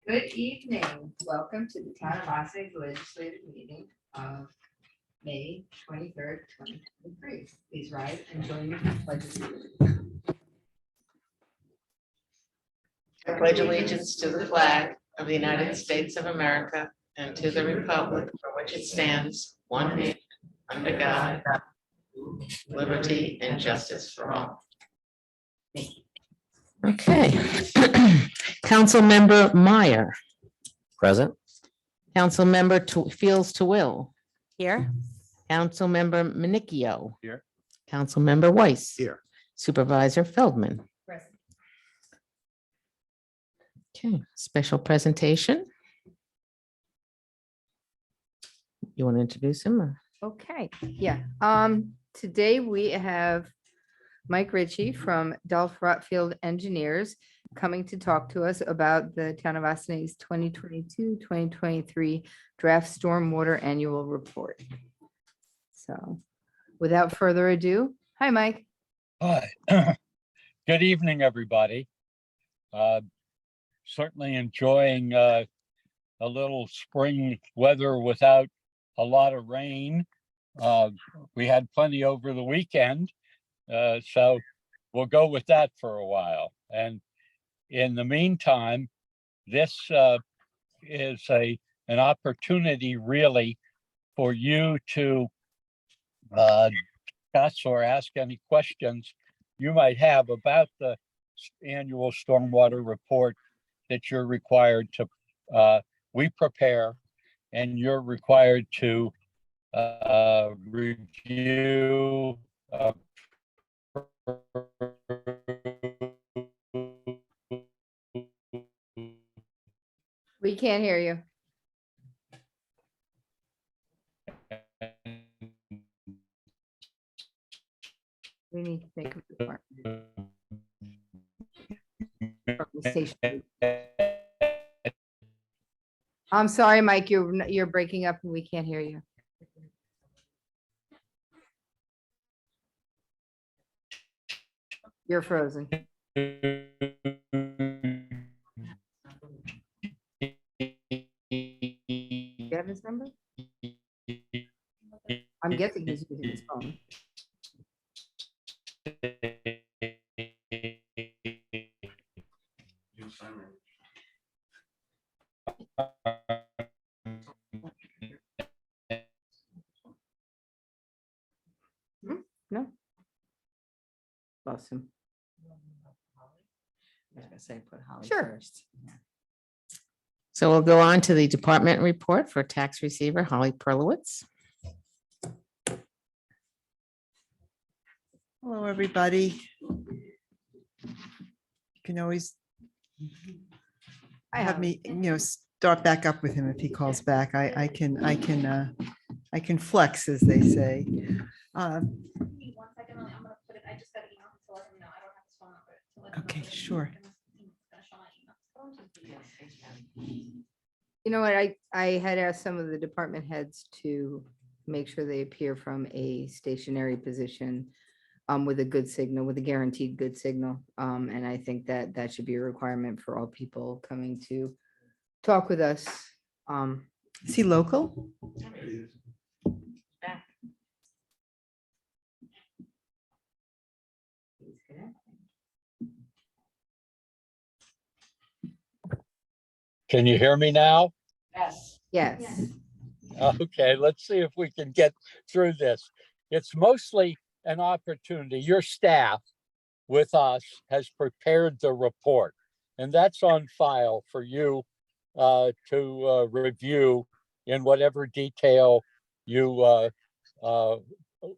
Good evening. Welcome to the Town of Ossining Legislative Meeting of May 23rd, 2023. Please rise and join me in the pledge of allegiance. I pledge allegiance to the flag of the United States of America and to the republic for which it stands, one nation, under God, liberty and justice for all. Okay. Councilmember Meyer, Present. Councilmember Fields to Will, Here. Councilmember Manicchio. Here. Councilmember Weiss. Here. Supervisor Feldman. Present. Okay, special presentation. You want to introduce him? Or? Okay, yeah. Today we have Mike Ritchie from Dolph Rotfield Engineers coming to talk to us about the Town of Ossining 2022-2023 draft stormwater annual report. So without further ado, hi, Mike. Hi. Good evening, everybody. Certainly enjoying a little spring weather without a lot of rain. We had plenty over the weekend, so we'll go with that for a while. And in the meantime, this is an opportunity really for you to discuss or ask any questions you might have about the annual stormwater report that you're required to, we prepare, and you're required to review. We can't hear you. We need to make a report from the station. I'm sorry, Mike, you're breaking up and we can't hear you. You're frozen. You have his number? I'm guessing he's using his phone. No. Lost him. I was gonna say, put Holly Sure. first. So we'll go on to the department report for tax receiver Holly Perlowitz. Hello, everybody. You can always I have me, start back up with him if he calls back. I can flex, as they say. 1 second, I'm gonna put it, I just got an email to let him know, I don't have his phone number. to let him know Okay, that sure. it's gonna show my email. You know what, I had asked some of the department heads to make sure they appear from a stationary position with a good signal, with a guaranteed good signal. And I think that that should be a requirement for all people coming to talk with us. Is he local? Can you hear me now? Yes. Yes, Okay, let's see if we can get through this. It's mostly an opportunity. Your staff with us has prepared the report, and that's on file for you to review in whatever detail you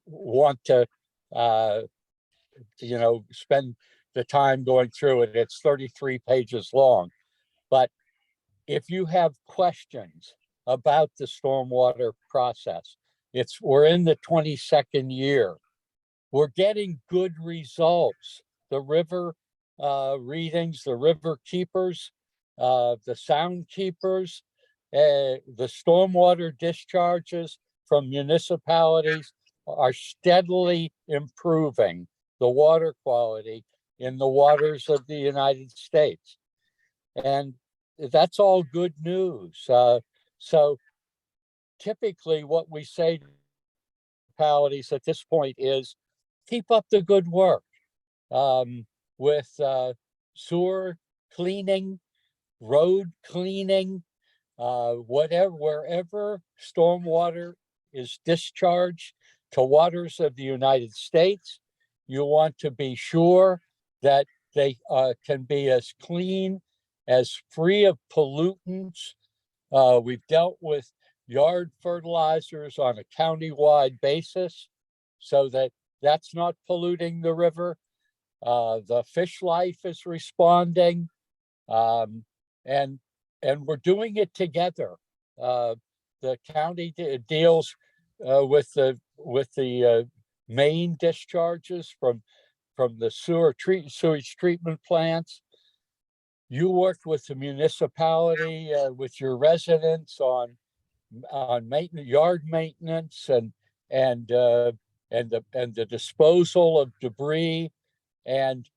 want to spend the time going through it. It's 33 pages long. But if you have questions about the stormwater process, we're in the 22nd year. We're getting good results. The river readings, the river keepers, the sound keepers, the stormwater discharges from municipalities are steadily improving the water quality in the waters of the United States. And that's all good news. So typically what we say to municipalities at this point is keep up the good work with sewer cleaning, road cleaning, whatever, wherever stormwater is discharged to waters of the United States. You want to be sure that they can be as clean, as free of pollutants. We've dealt with yard fertilizers on a county-wide basis so that that's not polluting the river. The fish life is responding, and we're doing it together. The county deals with the main discharges from the sewage treatment plants. You worked with the municipality, with your residents on maintenance, yard maintenance, and the disposal of debris, and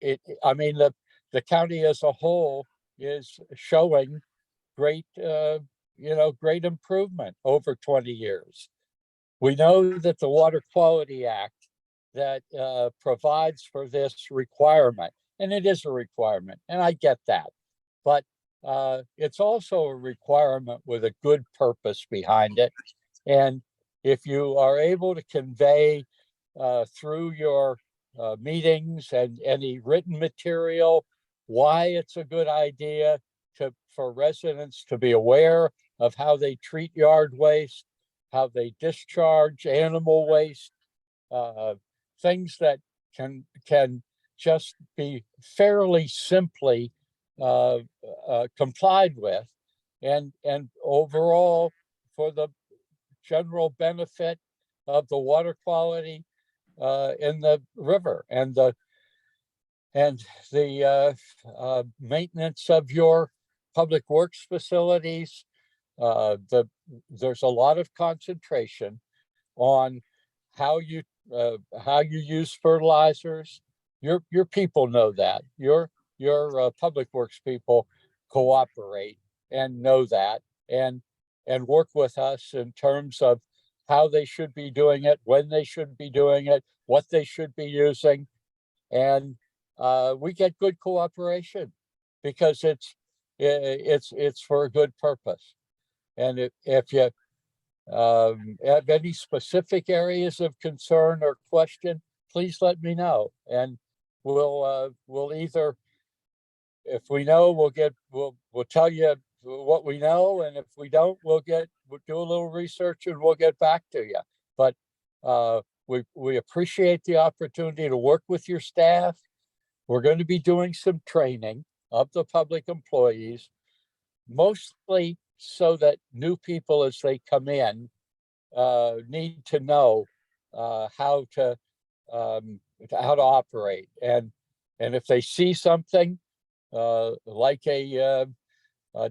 it. I mean, the county as a whole is showing great, great improvement over 20 years. We know that the Water Quality Act that provides for this requirement, and it is a requirement, and I get that, but it's also a requirement with a good purpose behind it. And if you are able to convey through your meetings and any written material why it's a good idea for residents to be aware of how they treat yard waste, how they discharge animal waste, things that can just be fairly simply complied with, and overall for the general benefit of the water quality in the river and the maintenance of your public works facilities. There's a lot of concentration on how you use fertilizers. Your people know that. Your public works people cooperate and know that, and work with us in terms of how they should be doing it, when they should be doing it, what they should be using, and we get good cooperation because it's for a good purpose. And if you have any specific areas of concern or question, please let me know, and we'll either, if we know, we'll tell you what we know, and if we don't, we'll do a little research and we'll get back to you. But we appreciate the opportunity to work with your staff. We're going to be doing some training of the public employees, mostly so that new people as they come in need to know how to operate, and if they see something like a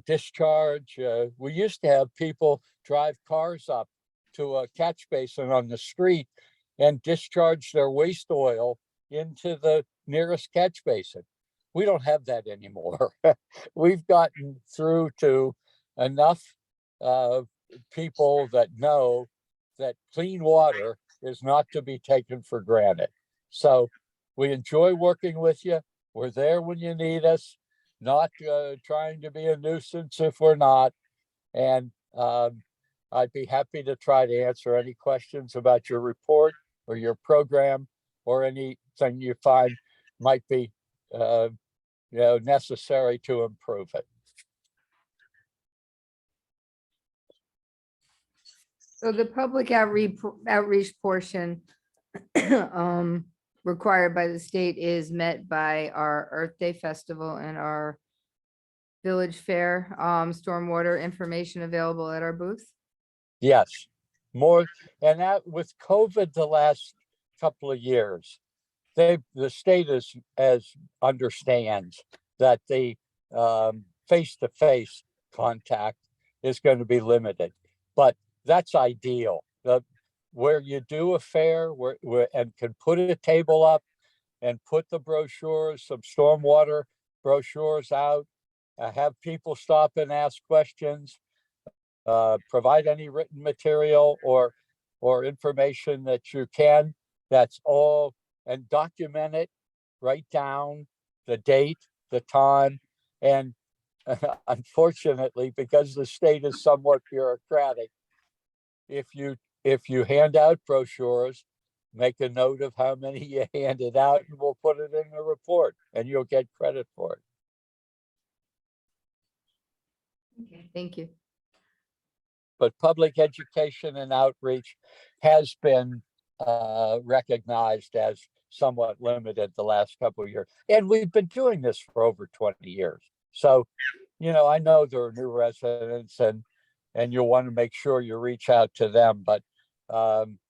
discharge, we used to have people drive cars up to a catch basin on the street and discharge their waste oil into the nearest catch basin. We don't have that anymore. We've gotten through to enough people that know that clean water is not to be taken for granted. So we enjoy working with you. We're there when you need us, not trying to be a nuisance if we're not. And I'd be happy to try to answer any questions about your report or your program or anything you find might be necessary to improve it. So the public outreach portion required by the state is met by our Earth Day Festival and our Village Fair, stormwater information available at our booth. Yes, more, and that with COVID the last couple of years, the state understands that the face-to-face contact is going to be limited, but that's ideal. Where you do a fair and can put a table up and put the brochures, some stormwater brochures out, have people stop and ask questions, provide any written material or information that you can. That's all, and document it, write down the date, the time, and unfortunately, because the state is somewhat bureaucratic, if you hand out brochures, make a note of how many you handed out and we'll put it in the report and you'll get credit for it. Okay. Thank you. But public education and outreach has been recognized as somewhat limited the last couple of years. And we've been doing this for over 20 years. So, I know there are new residents and you'll want to make sure you reach out to them, but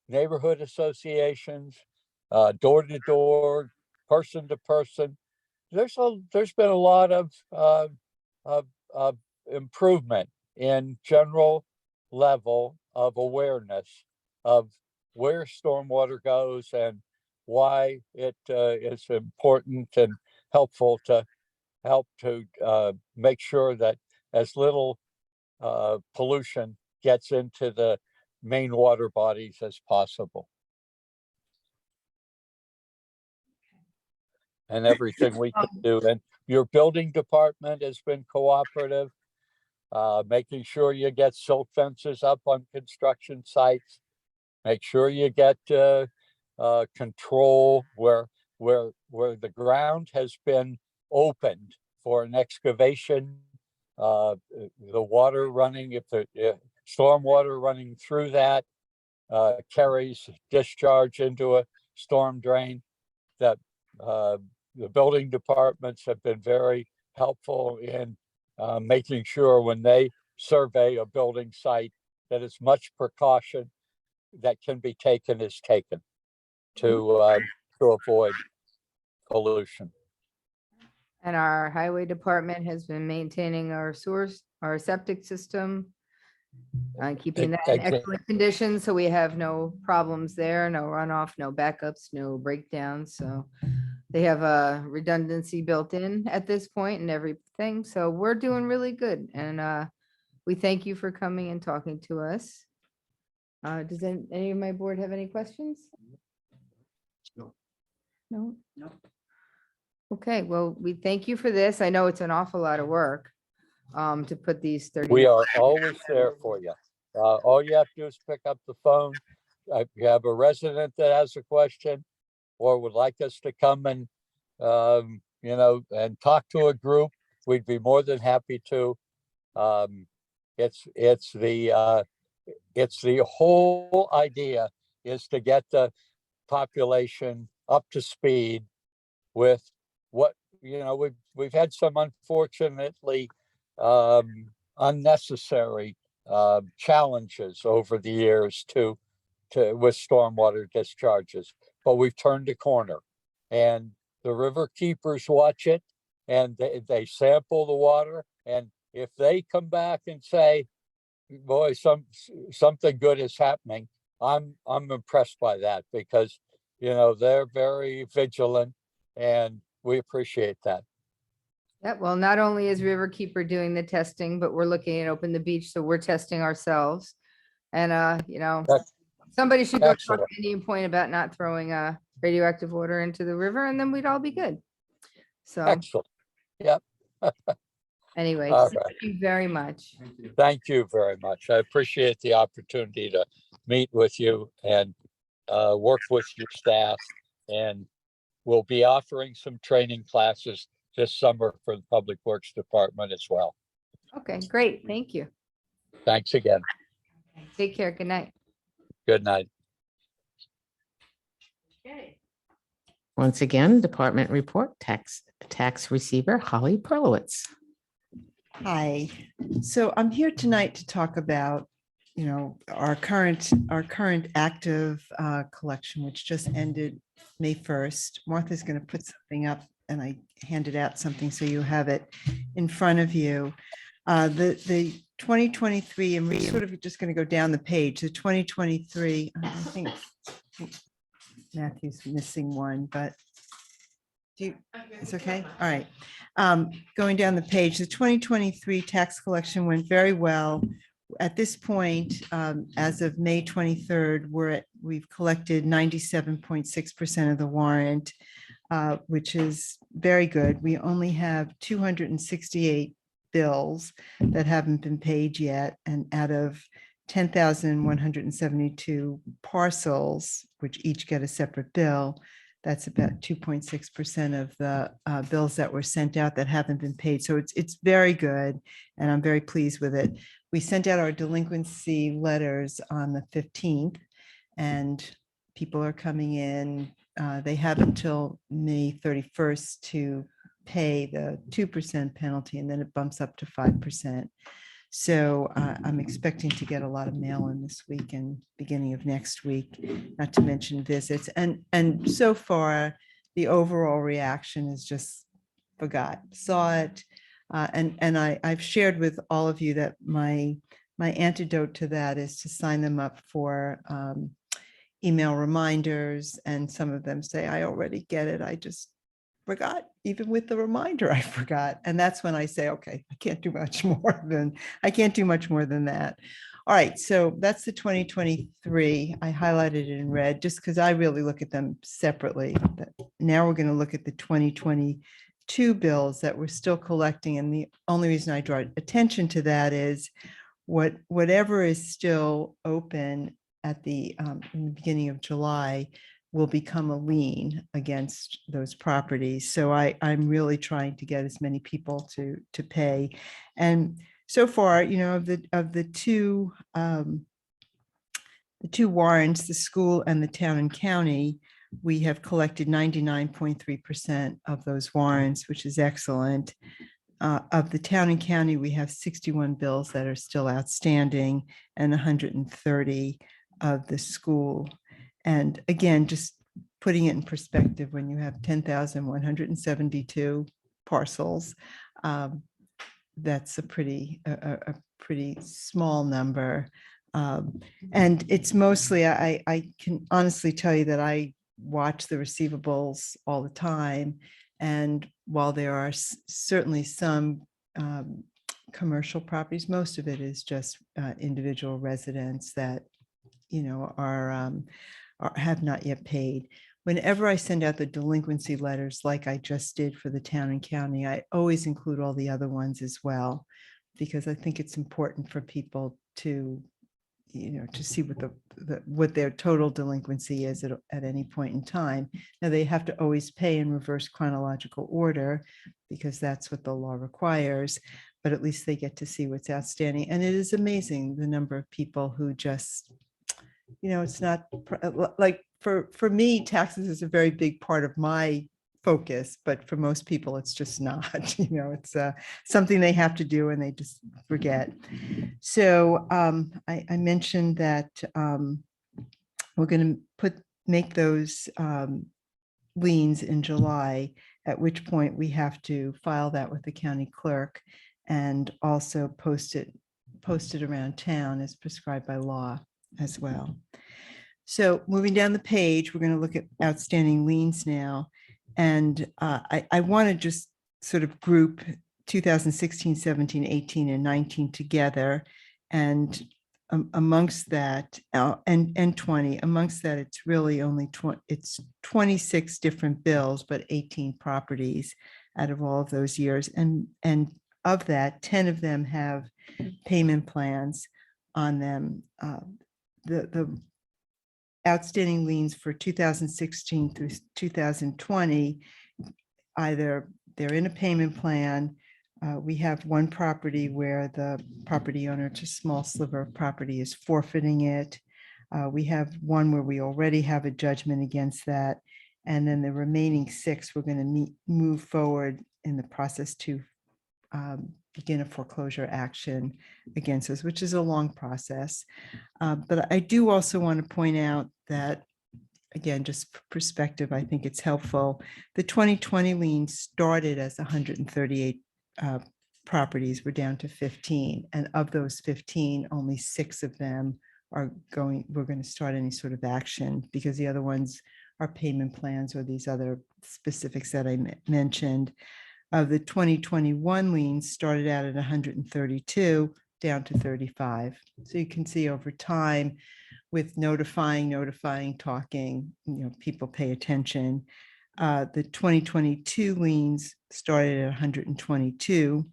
neighborhood associations, door to door, person to person, there's been a lot of improvement in general level of awareness of where stormwater goes and why it is important and helpful to help to make sure that as little pollution gets into the main water bodies as possible. And everything we can do. And your building department has been cooperative, making sure you get silt fences up on construction sites. Make sure you get control where the ground has been opened for an excavation. The water running, if the storm water running through that carries discharge into a storm drain, that the building departments have been very helpful in making sure when they survey a building site that as much precaution that can be taken is taken to avoid pollution. And our highway department has been maintaining our our septic system, keeping that in Exactly. excellent condition, so we have no problems there, no runoff, no backups, no breakdowns, so they have a redundancy built in at this point and everything, so we're doing really good, and we thank you for coming and talking to us. Does any of my board have any questions? No. No? No. Okay, well, we thank you for this. I know it's an awful lot of work to put these 30. We are always there for you. All you have to do is pick up the phone. If you have a resident that has a question or would like us to come and, and talk to a group, we'd be more than happy to. It's the whole idea is to get the population up to speed with what, we've had some unfortunately unnecessary challenges over the years with stormwater discharges, but we've turned a corner and the river keepers watch it and they sample the water. And if they come back and say, boy, something good is happening, I'm impressed by that because, they're very vigilant and we appreciate that. Yeah, well, not only is Riverkeeper doing the testing, but we're looking at Open the Beach, so we're testing ourselves. And, That's somebody should go talk excellent. to Indian Point about not throwing radioactive water into the river, and then we'd all be good. So Excellent. Yep. anyway, All thank right. you very much. Thank you very much. I appreciate the opportunity to meet with you and work with your staff. And we'll be offering some training classes this summer for the Public Works Department as well. Okay, great. Thank you. Thanks again. Take care. Good night. Good night. Okay. Once again, department report, tax receiver Holly Perlowitz. Hi, so I'm here tonight to talk about, our current active collection, which just ended May 1st. Martha's going to put something up and I handed out something so you have it in front of you. The 2023, and we're sort of just going to go down the page, the 2023, I think Matthew's missing one, but Do you, it's okay? All right. Going down the page, the 2023 tax collection went very well. At this point, as of May 23rd, we've collected 97.6% of the warrant, which is very good. We only have 268 bills that haven't been paid yet. And out of 10,172 parcels, which each get a separate bill, that's about 2.6% of the bills that were sent out that haven't been paid. So it's very good, and I'm very pleased with it. We sent out our delinquency letters on the 15th, and people are coming in. They have until May 31st to pay the 2% penalty, and then it bumps up to 5%. So I'm expecting to get a lot of mail in this week and beginning of next week, not to mention visits. And so far, the overall reaction is just saw it. And I've shared with all of you that my antidote to that is to sign them up for email reminders. And some of them say, I already get it. I just forgot. Even with the reminder, I forgot. And that's when I say, okay, I can't do much more than that. All right, so that's the 2023. I highlighted it in red just because I really look at them separately. Now we're going to look at the 2022 bills that we're still collecting. And the only reason I draw attention to that is whatever is still open at in the beginning of July will become a lien against those properties. So I'm really trying to get as many people to pay. And so far, of the two warrants, the school and the town and county, we have collected 99.3% of those warrants, which is excellent. Of the town and county, we have 61 bills that are still outstanding and 130 of the school. And again, just putting it in perspective, when you have 10,172 parcels, that's a pretty small number. And it's mostly, I can honestly tell you that I watch the receivables all the time. And while there are certainly some commercial properties, most of it is just individual residents that have not yet paid. Whenever I send out the delinquency letters, like I just did for the town and county, I always include all the other ones as well, because I think it's important for people to, to see what their total delinquency is at any point in time. Now, they have to always pay in reverse chronological order because that's what the law requires, but at least they get to see what's outstanding. And it is amazing the number of people who just, it's not like for me, taxes is a very big part of my focus, but for most people, it's just not, it's something they have to do and they just forget. So I mentioned that we're going to make those liens in July, at which point we have to file that with the county clerk and also post it around town as prescribed by law as well. So moving down the page, we're going to look at outstanding liens now. And I want to just sort of group 2016, 17, 18, and 19 together. And amongst that, and 20, amongst that, it's really only 26 different bills, but 18 properties out of all of those years. And of that, 10 of them have payment plans on them. The outstanding liens for 2016 through 2020, either they're in a payment plan. We have one property where the property owner, it's a small sliver of property, is forfeiting it. We have one where we already have a judgment against that. And then the remaining 6, we're going to move forward in the process to begin a foreclosure action against us, which is a long process. But I do also want to point out that, again, just for perspective, I think it's helpful. The 2020 lien started as 138 properties. We're down to 15. And of those 15, only 6 of them we're going to start any sort of action, because the other ones our payment plans or these other specifics that I mentioned. Of the 2021 liens started out at 132 down to 35. So you can see over time with notifying, talking, people pay attention. The 2022 liens started at 122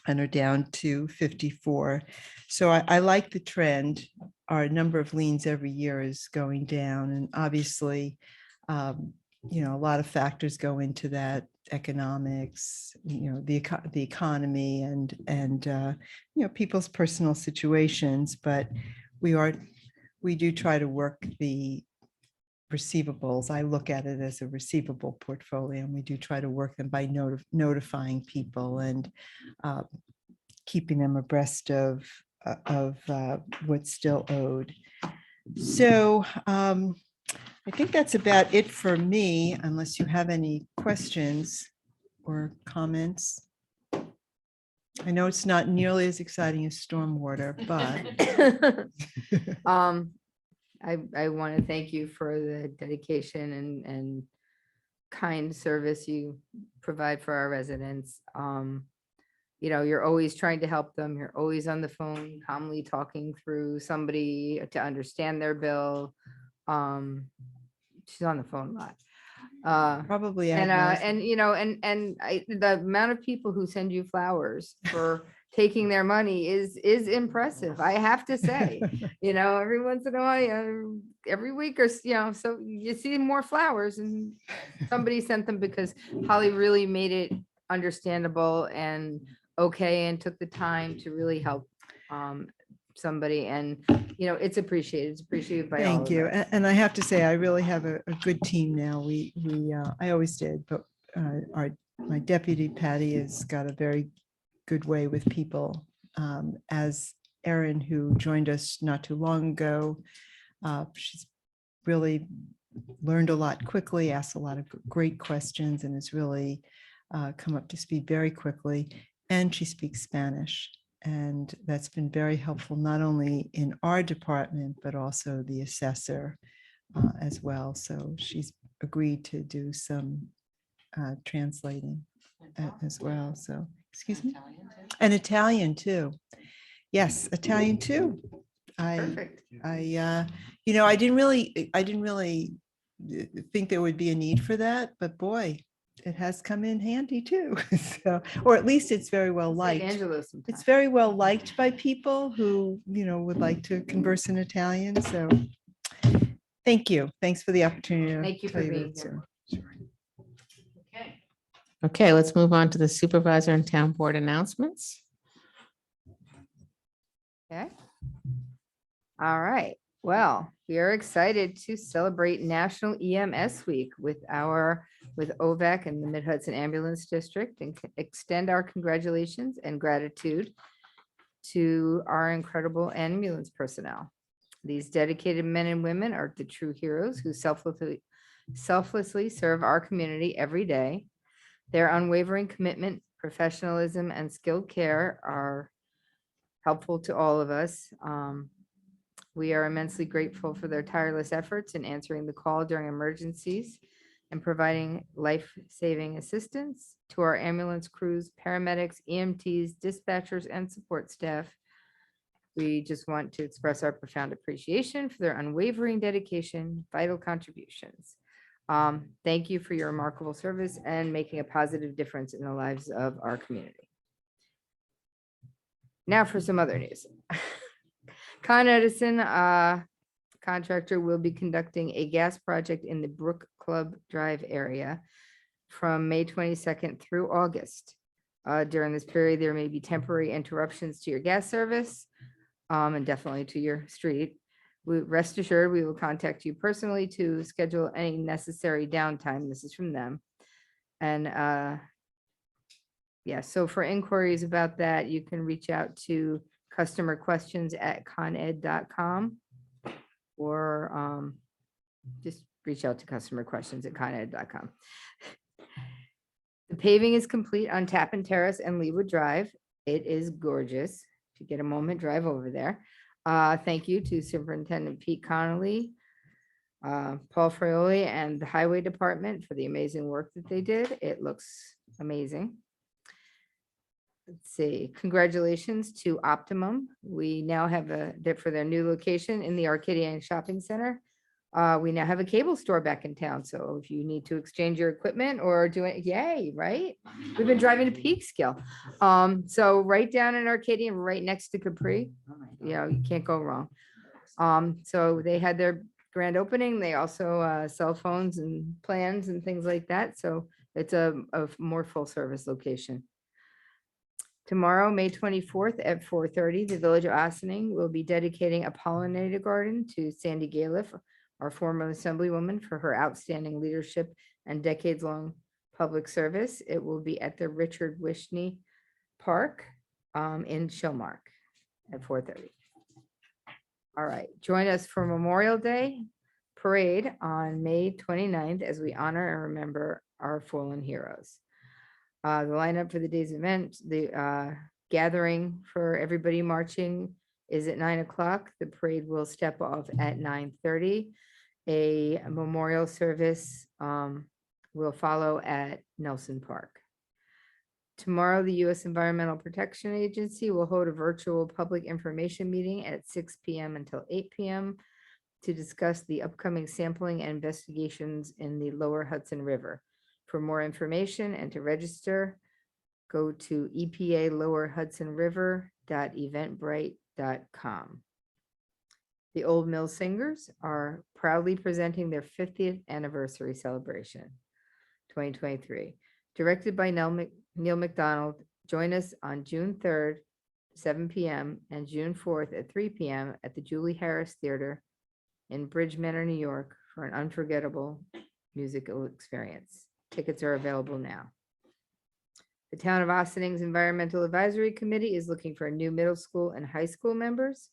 and are down to 54. So I like the trend. Our number of liens every year is going down, and obviously, a lot of factors go into that: economics, the economy, and people's personal situations. But we do try to work the receivables. I look at it as a receivable portfolio, and we do try to work them by notifying people and keeping them abreast of what's still owed. So I think that's about it for me, unless you have any questions or comments. I know it's not nearly as exciting as stormwater, but I want to thank you for the dedication and kind service you provide for our residents. You're always trying to help them. You're always on the phone, calmly talking through somebody to understand their bill. She's on the phone a lot. probably. And Agnes. the amount of people who send you flowers for taking their money is impressive, I have to say. Every once in a while, every week or so you see more flowers, and somebody sent them because Holly really made it understandable and okay, and took the time to really help somebody, and it's appreciated. It's appreciated by all Thank of you. us. And I have to say, I really have a good team now. I always did, but my deputy Patty has got a very good way with people. As Erin, who joined us not too long ago, she's really learned a lot quickly, asked a lot of great questions, and has really come up to speed very quickly. And she speaks Spanish. And that's been very helpful, not only in our department, but also the assessor as well. So she's agreed to do some translating as well. So, excuse me. And Italian too. Yes, Italian too. Perfect. I didn't really think there would be a need for that, but boy, it has come in handy too. So, or at least it's very well liked. Angelo It's sometimes. very well liked by people who, would like to converse in Italian. So thank you. Thanks for the opportunity. to Thank you tell for that, being sir. Okay. Okay, let's move on to the supervisor and town board announcements. Okay. All right. Well, we are excited to celebrate National EMS Week with OVAC and the Mid-Hudson Ambulance District, and extend our congratulations and gratitude to our incredible ambulance personnel. These dedicated men and women are the true heroes who selflessly serve our community every day. Their unwavering commitment, professionalism, and skilled care are helpful to all of us. We are immensely grateful for their tireless efforts in answering the call during emergencies and providing life-saving assistance to our ambulance crews, paramedics, EMTs, dispatchers, and support staff. We just want to express our profound appreciation for their unwavering dedication, vital contributions. Thank you for your remarkable service and making a positive difference in the lives of our community. Now for some other news. Con Edison contractor will be conducting a gas project in the Brook Club Drive area from May 22nd through August. During this period, there may be temporary interruptions to your gas service and definitely to your street. Rest assured, we will contact you personally to schedule any necessary downtime. This is from them. And yeah, so for inquiries about that, you can reach out to customerquestions@coned.com or just reach out to customerquestions@coned.com. The paving is complete on Tappan Terrace and Leewood Drive. It is gorgeous. If you get a moment, drive over there. Thank you to Superintendent Pete Connolly Paul Fraioli and the Highway Department for the amazing work that they did. It looks amazing. Let's see, congratulations to Optimum. We now have for their new location in the Arcadian Shopping Center. We now have a cable store back in town, so if you need to exchange your equipment or do it, yay, right? We've been driving to Peekskill. So right down in Arcadian, right next to Capri, you can't go wrong. So they had their grand opening. They also sell phones and plans and things like that. So it's a more full service location. Tomorrow, May 24th at 4:30, the Village of Ossining will be dedicating a pollinator garden to Sandy Galiff, our former Assemblywoman, for her outstanding leadership and decades-long public service. It will be at the Richard Wishney Park in Showmark at 4:30. All right, join us for Memorial Day Parade on May 29th as we honor and remember our fallen heroes. The lineup for the day's event, the gathering for everybody marching is at 9 o'clock. The parade will step off at 9:30. A memorial service will follow at Nelson Park. Tomorrow, the U.S. Environmental Protection Agency will hold a virtual public information meeting at 6 p.m. until 8 p.m. to discuss the upcoming sampling and investigations in the Lower Hudson River. For more information and to register, go to epa-lowerhudsonriver.eventbrite.com. The Old Mill Singers are proudly presenting their 50th anniversary celebration, 2023. Directed by Neil McDonald, join us on June 3rd, 7 p.m. and June 4th at 3 p.m. at the Julie Harris Theater in Bridge Manor, New York for an unforgettable musical experience. Tickets are available now. The Town of Ossening's Environmental Advisory Committee is looking for new middle school and high school members.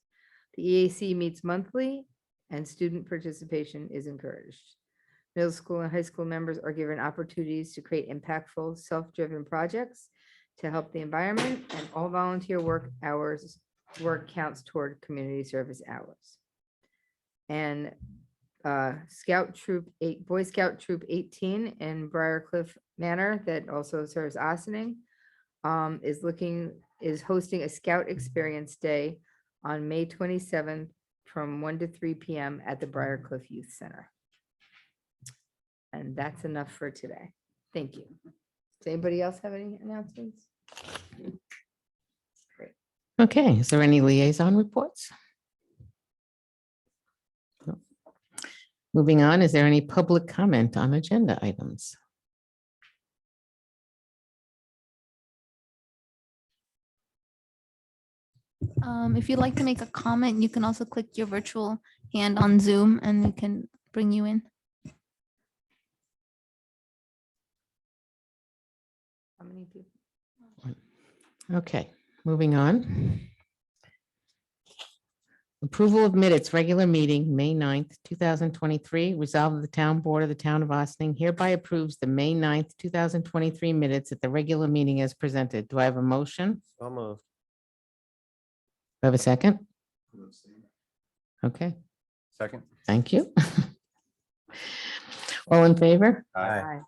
The EAC meets monthly and student participation is encouraged. Middle school and high school members are given opportunities to create impactful, self-driven projects to help the environment, and all volunteer work counts toward community service hours. And Boy Scout Troop 18 in Briarcliff Manor that also serves Ossining is hosting a Scout Experience Day on May 27th from 1 to 3 p.m. at the Briarcliff Youth Center. And that's enough for today. Thank you. Does anybody else have any announcements? Great. Okay, is there any liaison reports? No. Moving on, is there any public comment on agenda items? If you'd like to make a comment, you can also click your virtual hand on Zoom and we can bring you in. How many people? Okay, moving on. Approval of minutes, regular meeting, May 9th, 2023. Resolved that the Town Board of the Town of Ossining hereby approves the May 9th, 2023 minutes at the regular meeting as presented. Do I have a motion? So moved. Do I have a second? Okay, Second. thank you. All in favor? Aye.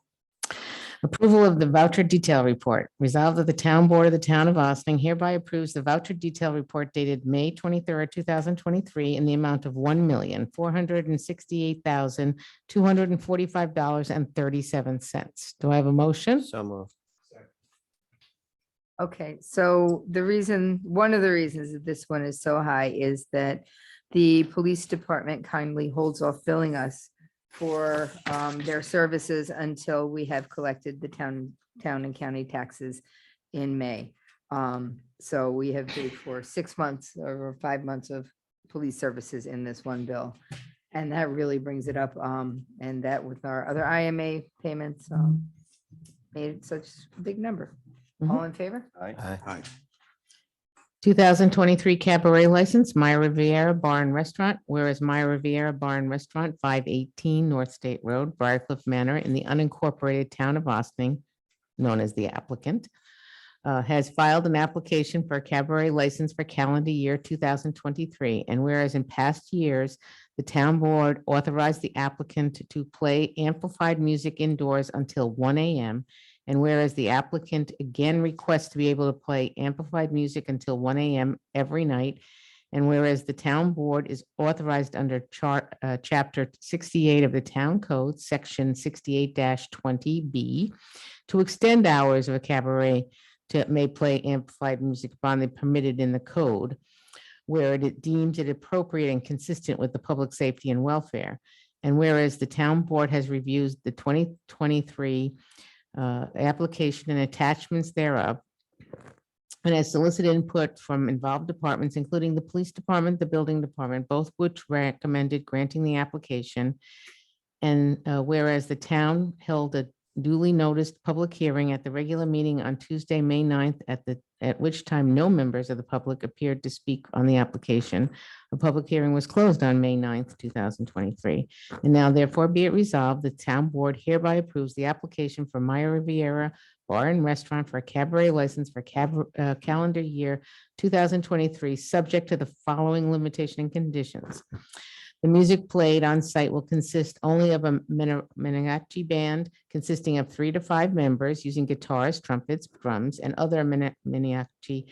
Approval of the voucher detail report. Resolved that the Town Board of the Town of Ossining hereby approves the voucher detail report dated May 23rd, 2023 in the amount of $1,468,245.37. Do I have a motion? So moved. Okay, so one of the reasons that this one is so high is that the police department kindly holds off billing us for their services until we have collected the town and county taxes in May. So we have paid for 6 months or 5 months of police services in this one bill. And that really brings it up. And that with our other IMA payments made it such a big number. All in favor? Aye. 2023 cabaret license, Myra Riviera Bar and Restaurant, whereas Myra Riviera Bar and Restaurant, 518 North State Road, Briarcliff Manor, in the unincorporated town of Ossining, known as the applicant, has filed an application for a cabaret license for calendar year 2023. And whereas in past years, the town board authorized the applicant to play amplified music indoors until 1 a.m. And whereas the applicant again requests to be able to play amplified music until 1 a.m. every night. And whereas the town board is authorized under chapter 68 of the town code, section 68-20B, to extend hours of a cabaret may play amplified music upon the permitted in the code, where it deems it appropriate and consistent with the public safety and welfare. And whereas the town board has reviewed the 2023 application and attachments thereof, and has solicited input from involved departments, including the police department, the building department, both which recommended granting the application. And whereas the town held a duly noticed public hearing at the regular meeting on Tuesday, May 9th, at which time no members of the public appeared to speak on the application. A public hearing was closed on May 9th, 2023. And now therefore be it resolved, the town board hereby approves the application for Maya Riviera Bar and Restaurant for a cabaret license for calendar year 2023, subject to the following limitation and conditions. The music played on site will consist only of a mariachi band consisting of 3 to 5 members using guitars, trumpets, drums, and other mariachi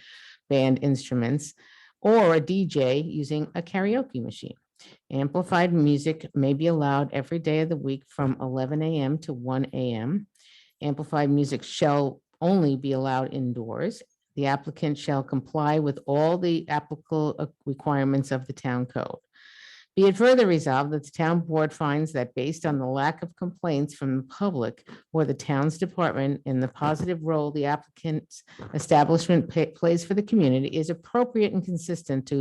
band instruments, or a DJ using a karaoke machine. Amplified music may be allowed every day of the week from 11 a.m. to 1 a.m. Amplified music shall only be allowed indoors. The applicant shall comply with all the applicable requirements of the town code. Be it further resolved that the town board finds that based on the lack of complaints from the public or the town's department and the positive role the applicant's establishment plays for the community is appropriate and consistent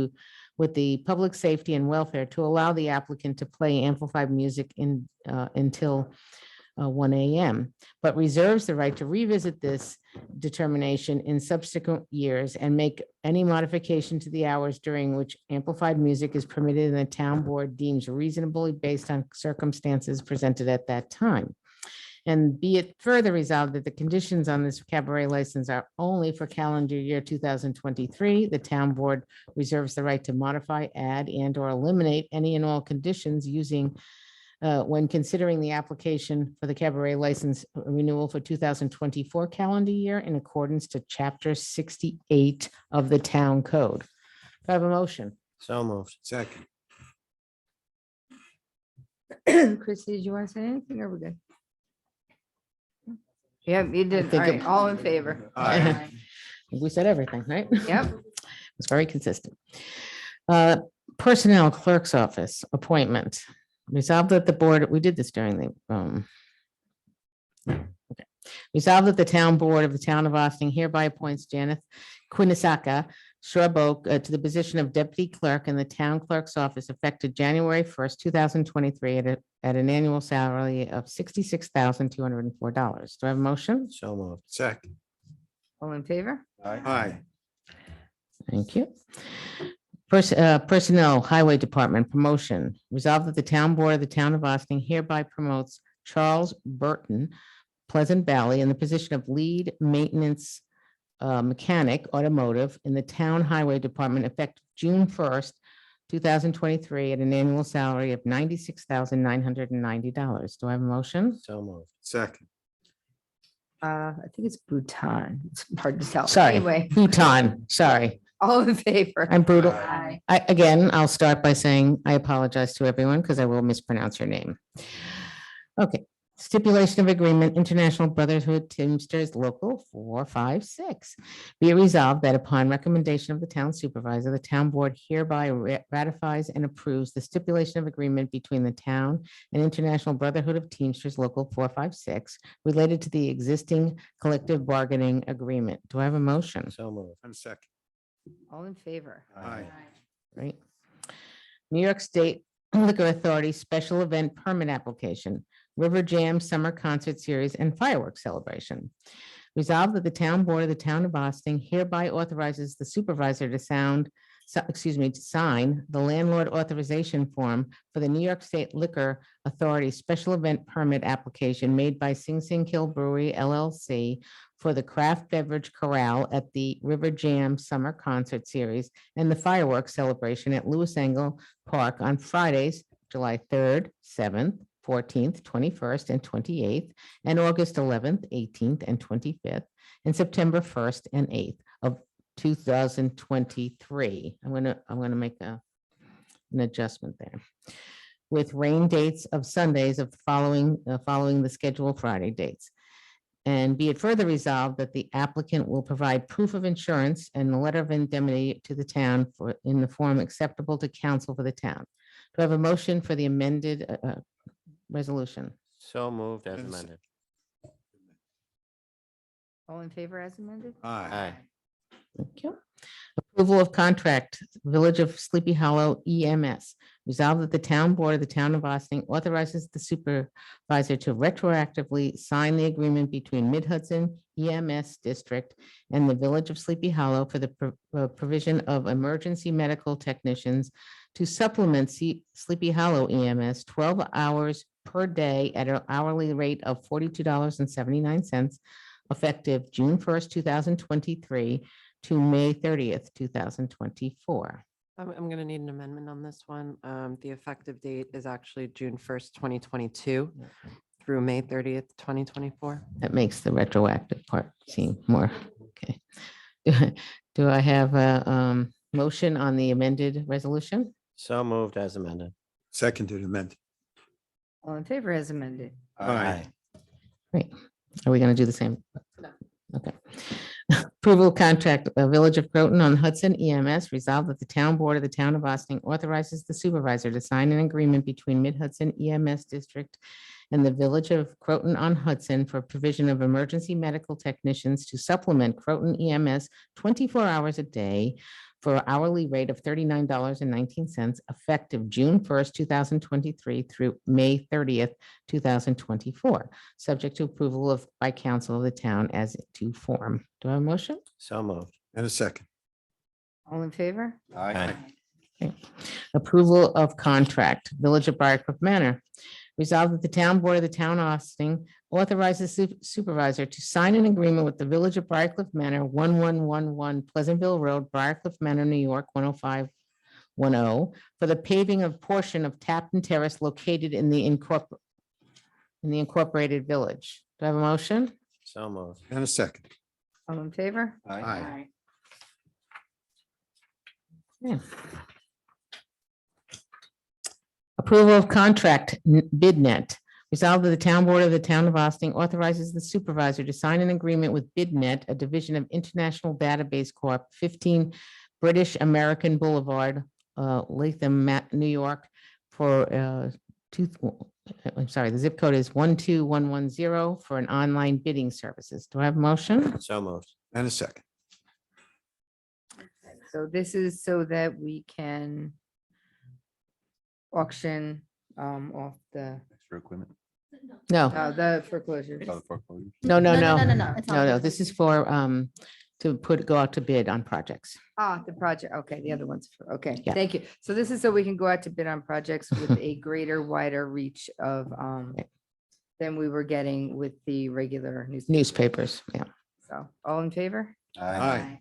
with the public safety and welfare to allow the applicant to play amplified music until 1 a.m., but reserves the right to revisit this determination in subsequent years and make any modification to the hours during which amplified music is permitted and the town board deems reasonably based on circumstances presented at that time. And be it further resolved that the conditions on this cabaret license are only for calendar year 2023. The town board reserves the right to modify, add, and or eliminate any and all conditions using when considering the application for the cabaret license renewal for 2024 calendar year in accordance to chapter 68 of the town code. Do I have a motion? So moved. Second. Christie, did you want to say anything or we're good? Yeah, you did. think All right, it- all in favor. Aye. We said everything, right? Yep. It's very consistent. Personnel Clerk's Office appointment. Resolved that the board, we did this during the, okay. Resolved that the town board of the town of Austin hereby appoints Janet Quinisaka Shrub Oak to the position of deputy clerk in the town clerk's office effective January 1st, 2023 at an annual salary of $66,204. Do I have a motion? So moved. Second. All in favor? Aye. Thank you. Personnel Highway Department promotion. Resolved that the town board of the town of Austin hereby promotes Charles Burton, Pleasant Valley, in the position of lead maintenance mechanic automotive in the town highway department effective June 1st, 2023 at an annual salary of $96,990. Do I have a motion? So moved. Second. I think it's Bhutan. It's hard to tell. Sorry. Anyway, Bhutan, sorry, all in favor? I'm brutal. Aye. Again, I'll start by saying I apologize to everyone because I will mispronounce your name. Okay, stipulation of agreement, International Brotherhood Teamsters Local 456. Be it resolved that upon recommendation of the town supervisor, the town board hereby ratifies and approves the stipulation of agreement between the town and International Brotherhood of Teamsters Local 456 related to the existing collective bargaining agreement. Do I have a motion? So moved. And second. All in favor? Aye. Right. New York State Liquor Authority Special Event Permit Application, River Jam Summer Concert Series and Fireworks Celebration. Resolved that the town board of the town of Austin hereby authorizes the supervisor to sound to sign the landlord authorization form for the New York State Liquor Authority special event permit application made by Sing Sing Kill Brewery LLC for the craft beverage corral at the River Jam Summer Concert Series and the fireworks celebration at Lewis Angle Park on Fridays, July 3rd, 7th, 14th, 21st, and 28th, and August 11th, 18th, and 25th, and September 1st and 8th of 2023. I'm gonna make an adjustment there. With rain dates of Sundays of following the scheduled Friday dates. And be it further resolved that the applicant will provide proof of insurance and a letter of indemnity to the town in the form acceptable to council for the town. Do I have a motion for the amended resolution? So moved as And a sec- amended. All in favor as amended? Aye. Aye. Thank you. Approval of contract, Village of Sleepy Hollow EMS. Resolved that the town board of the town of Austin authorizes the supervisor to retroactively sign the agreement between Mid Hudson EMS District and the Village of Sleepy Hollow for the provision of emergency medical technicians to supplement Sleepy Hollow EMS 12 hours per day at an hourly rate of $42.79, effective June 1st, 2023 to May 30th, 2024. I'm going to need an amendment on this one. The effective date is actually June 1st, 2022 through May 30th, 2024. That makes the retroactive part seem more, okay. Do I have a motion on the amended resolution? So moved as amended. Seconded amended. All in favor as amended? Aye. Great. Are we going to do the same? Okay. Approval of contract, Village of Croton on Hudson EMS. Resolved that the town board of the town of Austin authorizes the supervisor to sign an agreement between Mid Hudson EMS District and the Village of Croton on Hudson for provision of emergency medical technicians to supplement Croton EMS 24 hours a day for an hourly rate of $39.19, effective June 1st, 2023 through May 30th, 2024, subject to approval by council of the town as to form. Do I have a motion? So moved. And a second. All in favor? Aye. Approval of contract, Village of Briarcliff Manor. Resolved that the town board of the town of Austin authorizes supervisor to sign an agreement with the Village of Briarcliff Manor, 1111 Pleasantville Road, Briarcliff Manor, New York, 10510, for the paving of portion of Tapton Terrace located in the incorporated village. Do I have a motion? So moved. And a second. All in favor? Aye. Yeah. Approval of contract BidNet. Resolved that the town board of the town of Austin authorizes the supervisor to sign an agreement with BidNet, a division of International Database Corp., 15 British American Boulevard, Latham, New York, for the zip code is 12110 for an online bidding services. Do I have a motion? So moved. And a second. So this is so that we can auction off the, Extra equipment. No, the foreclosures. Oh, the foreclosures. no. No, it's not. No, this is for, to go out to bid on projects. The project, okay, the other ones, okay, Yeah. thank you. So this is so we can go out to bid on projects with a greater, wider reach of, than we were getting with the regular Newspapers, yeah. So, all in favor? Aye.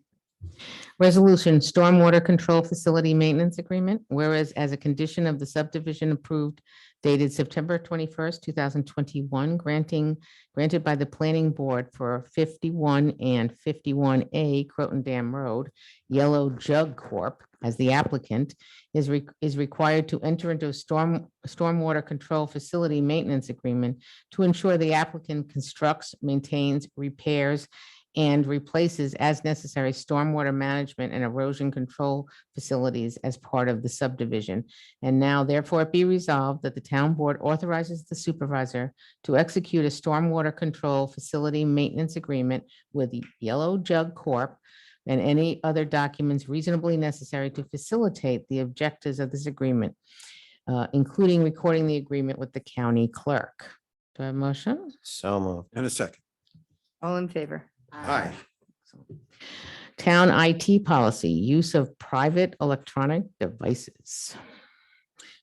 Resolution, Stormwater Control Facility Maintenance Agreement, whereas as a condition of the subdivision approved dated September 21st, 2021, granted by the planning board for 51 and 51A Croton Dam Road, Yellow Jug Corp. As the applicant is required to enter into a stormwater control facility maintenance agreement to ensure the applicant constructs, maintains, repairs, and replaces as necessary stormwater management and erosion control facilities as part of the subdivision. And now therefore it be resolved that the town board authorizes the supervisor to execute a stormwater control facility maintenance agreement with Yellow Jug Corp. And any other documents reasonably necessary to facilitate the objectives of this agreement, including recording the agreement with the county clerk. Do I have a motion? So moved. And a second. All in favor? Aye. Town IT policy, use of private electronic devices.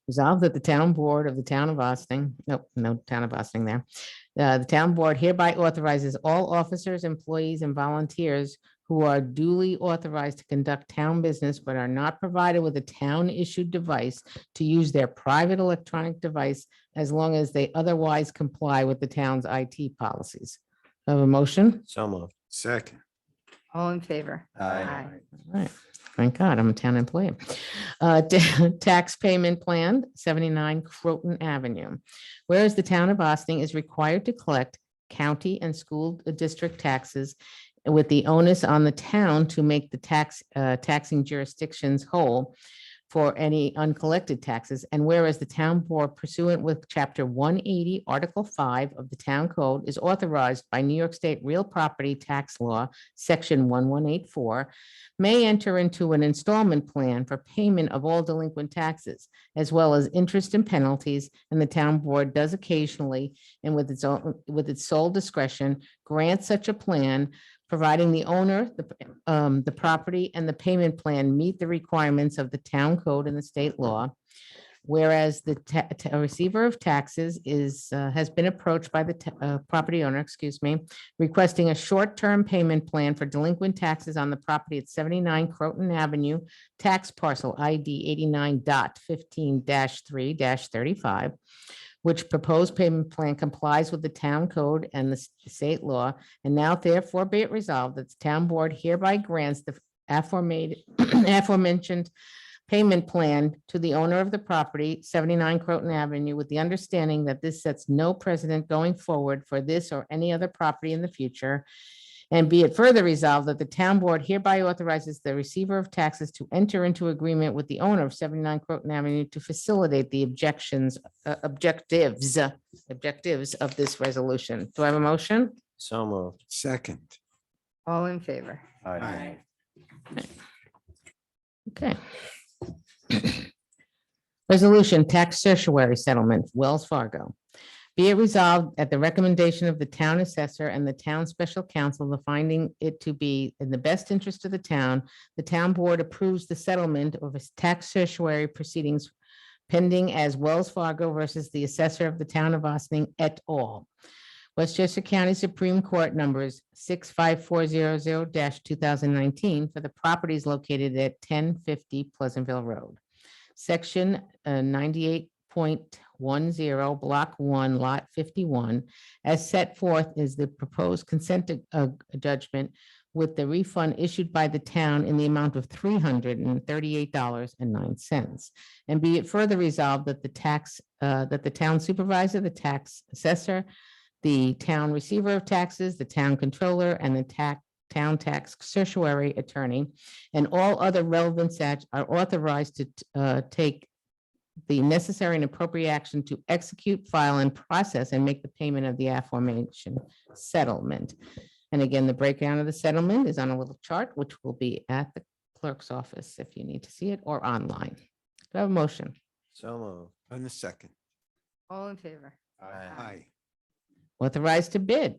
Resolved that the town board of the town of Austin, no town of Austin there. The town board hereby authorizes all officers, employees, and volunteers who are duly authorized to conduct town business but are not provided with a town-issued device to use their private electronic device as long as they otherwise comply with the town's IT policies. Have a motion? So moved. Second. All in favor? Aye. All right. Thank God, I'm a town employee. Tax payment plan, 79 Croton Avenue. Whereas the town of Austin is required to collect county and school district taxes with the onus on the town to make the taxing jurisdictions whole for any uncollected taxes. And whereas the town board pursuant with chapter 180, article 5 of the town code is authorized by New York State real property tax law, section 1184, may enter into an installment plan for payment of all delinquent taxes, as well as interest and penalties. And the town board does occasionally, and with its sole discretion, grant such a plan, providing the owner, the property, and the payment plan meet the requirements of the town code and the state law. Whereas the receiver of taxes has been approached by the property owner, requesting a short-term payment plan for delinquent taxes on the property at 79 Croton Avenue, tax parcel ID 89.15-3-35, which proposed payment plan complies with the town code and the state law. And now therefore be it resolved that the town board hereby grants the aforementioned payment plan to the owner of the property, 79 Croton Avenue, with the understanding that this sets no precedent going forward for this or any other property in the future. And be it further resolved that the town board hereby authorizes the receiver of taxes to enter into agreement with the owner of 79 Croton Avenue to facilitate the objectives of this resolution. Do I have a motion? So moved. Second. All in favor? Aye. Okay. Resolution, tax certiorari settlement, Wells Fargo. Be it resolved at the recommendation of the town assessor and the town special counsel, the finding it to be in the best interest of the town board approves the settlement of its tax certiorari proceedings pending as Wells Fargo versus the assessor of the town of Austin et al. Westchester County Supreme Court numbers 65400-2019 for the properties located at 1050 Pleasantville Road. Section 98.10, Block 1, Lot 51, as set forth is the proposed consent judgment with the refund issued by the town in the amount of $338.09. And be it further resolved that the town supervisor, the tax assessor, the town receiver of taxes, the town controller, and the town tax certiorari attorney, and all other relevant statutes are authorized to take the necessary and appropriate action to execute, file, and process and make the payment of the aforementioned settlement. And again, the breakdown of the settlement is on a little chart, which will be at the clerk's office if you need to see it, or online. Do I have a motion? So moved. On the second. All in favor? Aye. Authorized to bid.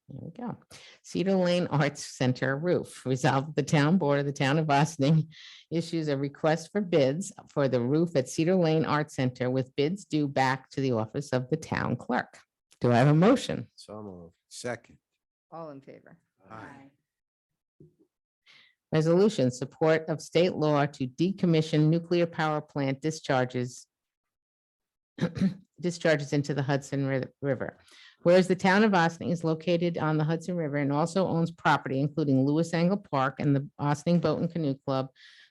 There we go. Cedar Lane Arts Center roof. Resolved, the town board of the town of Austin issues a request for bids for the roof at Cedar Lane Arts Center with bids due back to the office of the town clerk. Do I have a motion? So moved. Second. All in favor? Aye. Resolution, support of state law to decommission nuclear power plant discharges into the Hudson River. Whereas the town of Austin is located on the Hudson River and also owns property including Lewis Angle Park and the Austin Boat and Canoe Club,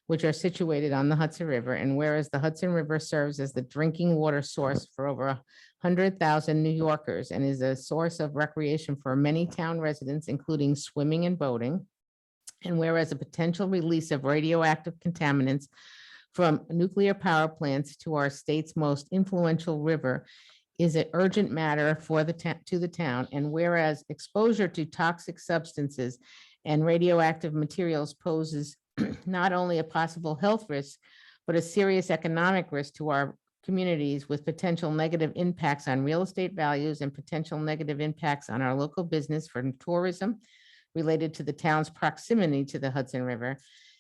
which are situated on the Hudson River. And whereas the Hudson River serves as the drinking water source for over 100,000 New Yorkers and is a source of recreation for many town residents, including swimming and boating. And whereas a potential release of radioactive contaminants from nuclear power plants to our state's most influential river is an urgent matter for the town. And whereas exposure to toxic substances and radioactive materials poses not only a possible health risk, but a serious economic risk to our communities with potential negative impacts on real estate values and potential negative impacts on our local business from tourism, related to the town's proximity to the Hudson River.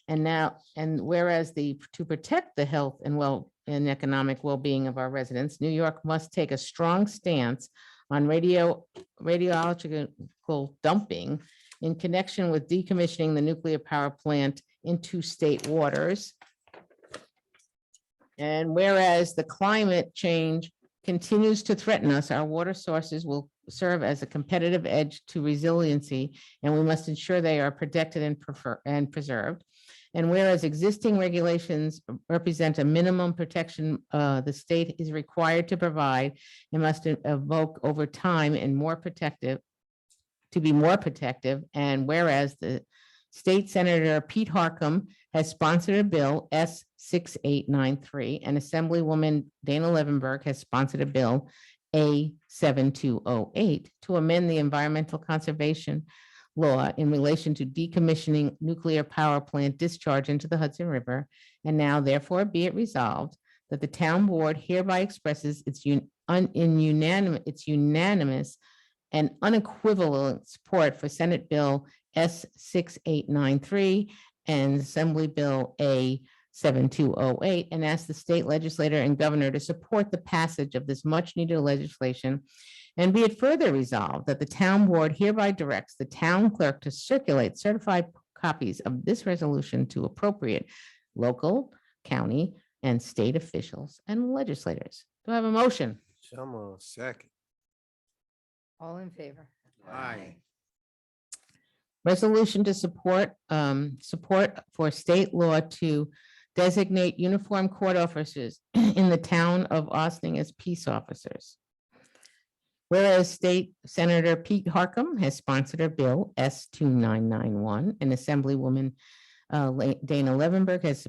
And whereas to protect the health and economic well-being of our residents, New York must take a strong stance on radiological dumping in connection with decommissioning the nuclear power plant into state waters. And whereas the climate change continues to threaten us, our water sources will serve as a competitive edge to resiliency, and we must ensure they are protected and preserved. And whereas existing regulations represent a minimum protection the state is required to provide and must evoke over time and to be more protective. And whereas the State Senator Pete Harcum has sponsored a bill S-6893, and Assemblywoman Dana Levenberg has sponsored a bill A-7208 to amend the environmental conservation law in relation to decommissioning nuclear power plant discharge into the Hudson River. And now therefore be it resolved that the town board hereby expresses its unanimous and unequivocal support for Senate Bill S-6893 and Assembly Bill A-7208, and asks the state legislator and governor to support the passage of this much-needed legislation. And be it further resolved that the town board hereby directs the town clerk to circulate certified copies of this resolution to appropriate local, county, and state officials and legislators. Do I have a motion? So moved. Second. All in favor? Aye. Resolution to support for state law to designate uniform court officers in the town of Austining as peace officers. Whereas State Senator Pete Harcum has sponsored a bill S-2991, and Assemblywoman Dana Levenberg has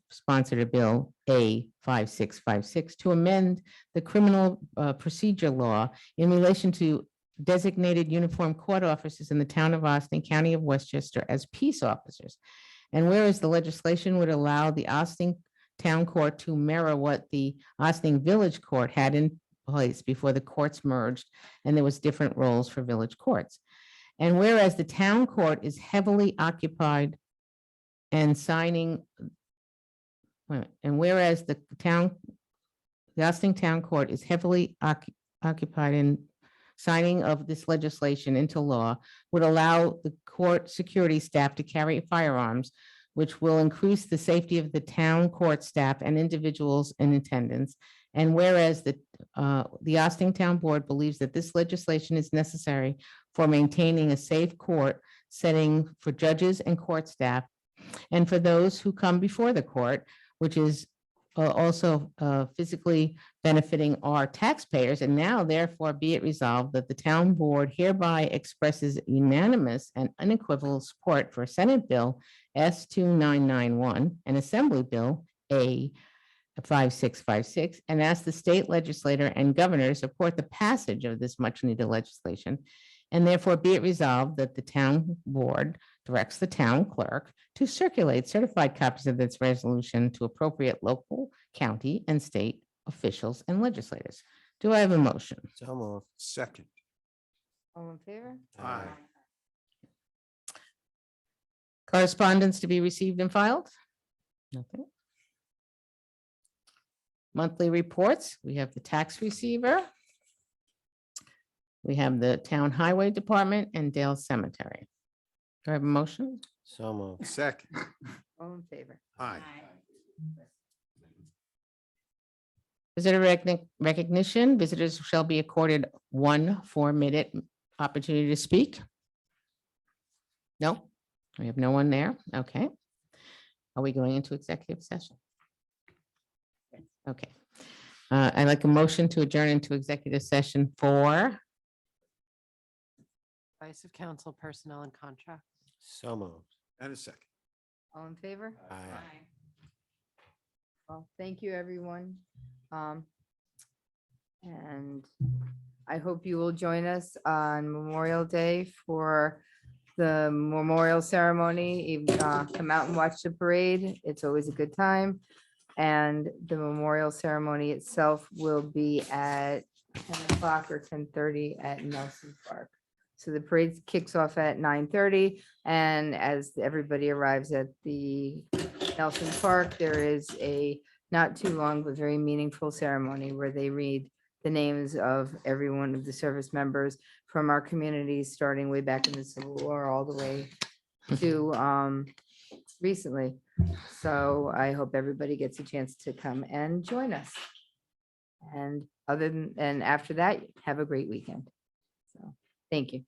sponsored a bill A-5656 to amend the criminal procedure law in relation to designated uniform court officers in the town of Austining, County of Westchester as peace officers. And whereas the legislation would allow the Austining Town Court to mirror what the Austining Village Court had in place before the courts merged, and there was different roles for village courts. And whereas the town court is heavily occupied and signing, and whereas the Austining Town Court is heavily occupied in signing of this legislation into law would allow the court security staff to carry firearms, which will increase the safety of the town court staff and individuals in attendance. And whereas the Austining Town Board believes that this legislation is necessary for maintaining a safe court setting for judges and court staff, and for those who come before the court, which is also physically benefiting our taxpayers. And now therefore be it resolved that the town board hereby expresses unanimous and unequivocal support for Senate Bill S-2991 and Assembly Bill A-5656, and asks the state legislator and governor to support the passage of this much needed legislation. And therefore be it resolved that the town board directs the town clerk to circulate certified copies of this resolution to appropriate local, county, and state officials and legislators. Do I have a motion? So moved. Second. All in favor? Aye. Correspondence to be received and filed? Nothing. Monthly reports, we have the tax receiver. We have the Town Highway Department and Dale Cemetery. Do I have a motion? So moved. Second. All in favor? Aye. Visitor recognition, visitors shall be accorded 1 4-minute opportunity to speak. No, we have no one there. Okay. Are we going into executive session? Okay. I'd like a motion to adjourn into executive session for, Advice of council, personnel and contracts. So moved. And a second. All in favor? Aye. Well, thank you, everyone. And I hope you will join us on Memorial Day for the memorial ceremony. Come out and watch the parade. It's always a good time. And the memorial ceremony itself will be at 10 o'clock or 10:30 at Nelson Park. So the parade kicks off at 9:30, and as everybody arrives at the Nelson Park, there is a not too long but very meaningful ceremony where they read the names of every one of the service members from our communities, starting way back in the Civil War, all the way to recently. So I hope everybody gets a chance to come and join us. And and after that, have a great weekend. So, thank you.